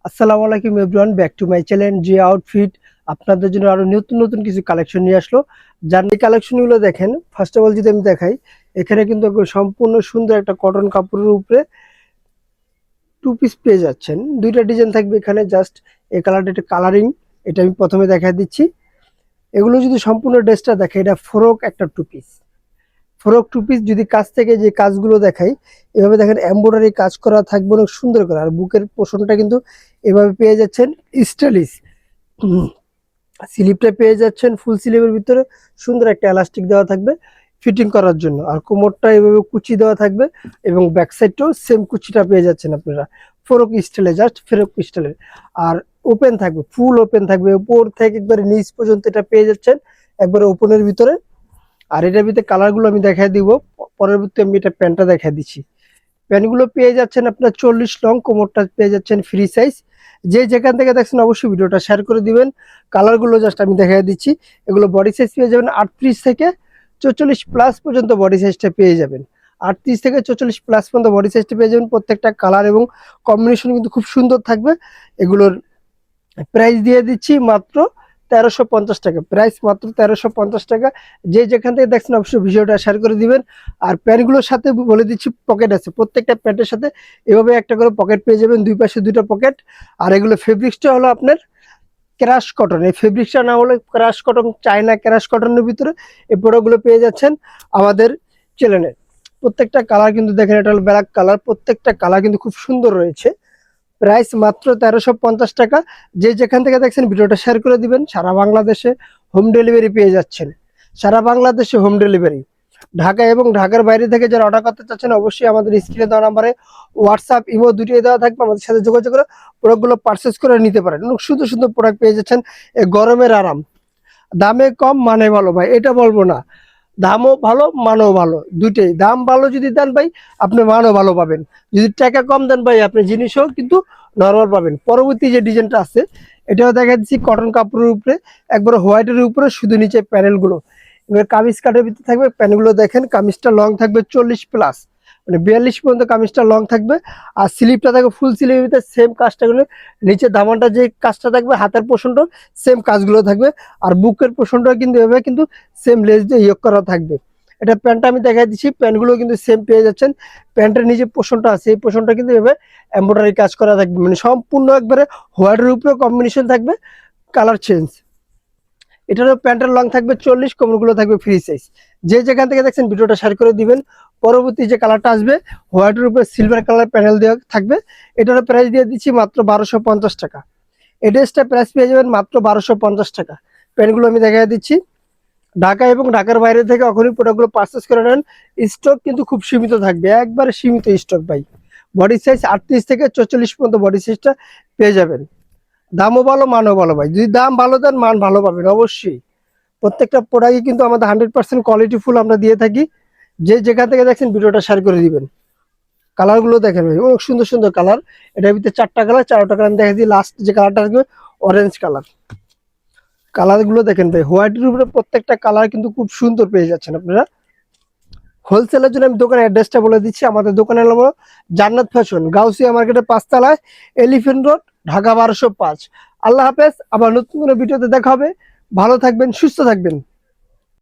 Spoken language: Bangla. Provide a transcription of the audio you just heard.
আসসালামু আলাইকুম everyone, back to my channel G outfit. আপনাদের জন্য আরো নতুন নতুন কিছু কালেকশন নিয়ে আসলো। যার এই কালেকশনগুলো দেখেন, ফার্স্ট অফ অল যদি আমি দেখাই, এখানে কিন্তু একদম সম্পূর্ণ সুন্দর একটা কটন কাপড়ের উপরে টু পিস পেয়ে যাচ্ছেন। দুইটা ডিজাইন থাকবে এখানে, জাস্ট এই কালারটা একটা কালারিং, এটা আমি প্রথমে দেখা দিচ্ছি। এগুলো যদি সম্পূর্ণ ড্রেসটা দেখে, এটা ফ্রক একটা two piece. Frock two piece যদি কাছ থেকে যে কাজগুলো দেখাই, এভাবে দেখেন এমব্রয়ডারি কাজ করা থাকবে অনেক সুন্দর করে। আর বুকের পোর্শনটা কিন্তু এভাবে পেয়ে যাচ্ছেন স্টাইলিশ। স্লিপটা পেয়ে যাচ্ছেন ফুল স্লিভের ভিতরে, সুন্দর একটা এলাস্টিক দেওয়া থাকবে ফিটিং করার জন্য। আর কোমরটা এভাবে কুচি দেওয়া থাকবে এবং ব্যাক সাইডটাও সেম কুচিটা পেয়ে যাচ্ছেন আপনারা, ফ্রক স্টাইলে, জাস্ট ফ্রক স্টাইলের। আর ওপেন থাকবে, ফুল ওপেন থাকবে, উপর থেকে একবারে নিচ পর্যন্ত এটা পেয়ে যাচ্ছেন একবারে ওপেনের ভিতরে। আর এটার ভিতরে কালারগুলো আমি দেখাই দিব, পরবর্তী আমি এটা প্যান্টটা দেখা দিচ্ছি। প্যান্টগুলো পেয়ে যাচ্ছেন আপনার 40 লং, কোমরটা পেয়ে যাচ্ছেন ফ্রি সাইজ। যে যেখান থেকে দেখছেন অবশ্যই ভিডিওটা শেয়ার করে দিবেন। কালারগুলো জাস্ট আমি দেখাই দিচ্ছি। এগুলো বডি সাইজ পেয়ে যাবেন 38 থেকে 44 প্লাস পর্যন্ত বডি সাইজটা পেয়ে যাবেন। 38 থেকে 44 প্লাস পর্যন্ত বডি সাইজটা পেয়ে যাবেন। প্রত্যেকটা কালার এবং কম্বিনেশন কিন্তু খুব সুন্দর থাকবে। এগুলোর প্রাইস দিয়ে দিচ্ছি মাত্র 1350 টাকা। প্রাইস মাত্র 1350 টাকা। যে যেখান থেকে দেখছেন অবশ্যই ভিডিওটা শেয়ার করে দিবেন। আর প্যান্টগুলোর সাথে বলে দিচ্ছি পকেট আছে, প্রত্যেকটা প্যান্টের সাথে এভাবে একটা করে পকেট পেয়ে যাবেন, দুই পাশে দুইটা পকেট। আর এগুলো ফেব্রিক্সটা হলো আপনার ক্রাশ কটন। এই ফেব্রিক্সটা না হলে ক্রাশ কটন, চায়না ক্রাশ কটনের ভিতরে এই প্রোডাক্টগুলো পেয়ে যাচ্ছেন আমাদের চ্যানেলে। প্রত্যেকটা কালার কিন্তু দেখেন, এটা হলো ব্ল্যাক কালার, প্রত্যেকটা কালার কিন্তু খুব সুন্দর রয়েছে। প্রাইস মাত্র 1350 টাকা। যে যেখান থেকে দেখছেন ভিডিওটা শেয়ার করে দিবেন। সারা বাংলাদেশে হোম ডেলিভারি পেয়ে যাচ্ছেন, সারা বাংলাদেশে হোম ডেলিভারি। ঢাকা এবং ঢাকার বাইরে থেকে যারা অর্ডার করতে চাচ্ছেন অবশ্যই আমাদের স্ক্রিনে দেওয়া নাম্বারে হোয়াটসঅ্যাপ ইমো দুটোই দেওয়া থাকবে, আমাদের সাথে যোগাযোগ করে প্রোডাক্টগুলো পারচেস করে নিতে পারেন। অনেক সুন্দর সুন্দর প্রোডাক্ট পেয়ে যাচ্ছেন। এই গরমের আরাম, দামে কম মানে ভালো ভাই, এটা বলবো না। দামও ভালো, মানও ভালো, দুইটাই। দাম ভালো যদি দেন ভাই, আপনি মানও ভালো পাবেন। যদি টাকা কম দেন ভাই, আপনি জিনিসও কিন্তু নরমাল পাবেন। পরবর্তী যে ডিজাইনটা আছে, এটাও দেখা দিচ্ছি কটন কাপড়ের উপরে, একবারে হোয়াইটের উপরে, শুধু নিচে প্যানেলগুলো এবার কামিজ কাটের ভিতরে থাকবে। প্যানেলগুলো দেখেন, কামিজটা লং থাকবে 40 প্লাস, মানে 42 পর্যন্ত কামিজটা লং থাকবে। আর স্লিপটা থাকবে ফুল স্লিভের ভিতরে, সেম কাজটা গুলো নিচে দামানটা যে কাজটা থাকবে, হাতের পোষণটা সেম কাজগুলো থাকবে। আর বুকের পোষণটা কিন্তু এভাবে কিন্তু সেম লেস দিয়ে ইয়োগ করা থাকবে। এটা প্যান্টটা আমি দেখাই দিচ্ছি, প্যান্টগুলো কিন্তু সেম পেয়ে যাচ্ছেন। প্যান্টের নিচে পোষণটা আছে, এই পোষণটা কিন্তু এভাবে এমব্রয়ডারি কাজ করা থাকবে, মানে সম্পূর্ণ একবারে হোয়াইটের উপরে কম্বিনেশন থাকবে, কালার চেঞ্জ। এটারও প্যান্টের লং থাকবে 40, কোমরগুলো থাকবে ফ্রি সাইজ। যে যেখান থেকে দেখছেন ভিডিওটা শেয়ার করে দিবেন। পরবর্তী যে কালারটা আসবে, হোয়াইটের উপরে সিলভার কালার প্যানেল দেওয়া থাকবে। এটারও প্রাইস দিয়ে দিচ্ছি মাত্র 1250 টাকা। এই ড্রেসটা প্রাইস পেয়ে যাবেন মাত্র 1250 টাকা। প্যান্টগুলো আমি দেখাই দিচ্ছি। ঢাকা এবং ঢাকার বাইরে থেকে এখনই প্রোডাক্টগুলো পারচেস করে নেন। স্টক কিন্তু খুব সীমিত থাকবে, একবারে সীমিত স্টক ভাই। বডি সাইজ 38 থেকে 44 পর্যন্ত বডি সাইজটা পেয়ে যাবেন। দামও ভালো, মানও ভালো ভাই। যদি দাম ভালো দেন, মান ভালো পাবেন অবশ্যই। প্রত্যেকটা প্রোডাক্টই কিন্তু আমাদের 100% কোয়ালিটি ফুল আমরা দিয়ে থাকি। যে যেখান থেকে দেখছেন ভিডিওটা শেয়ার করে দিবেন। কালারগুলো দেখেন ভাই, অনেক সুন্দর সুন্দর কালার। এটার ভিতরে 4টা কালার, 4টা কালার আমি দেখাই দিই। লাস্ট যে কালারটা আসবে অরেঞ্জ কালার। কালারগুলো দেখেন ভাই, হোয়াইটের উপরে প্রত্যেকটা কালার কিন্তু খুব সুন্দর পেয়ে যাচ্ছেন আপনারা। হোলসেলের জন্য আমি দোকানের অ্যাড্রেসটা বলে দিচ্ছি। আমাদের দোকানের নাম হলো জান্নাত ফ্যাশন, গাউসিয়া মার্কেটের 5 তলায়, এলিফ্যান্ট রোড, ঢাকা 1205। আল্লাহ হাফেজ। আবার নতুন কোনো ভিডিওতে দেখা হবে। ভালো থাকবেন, সুস্থ থাকবেন।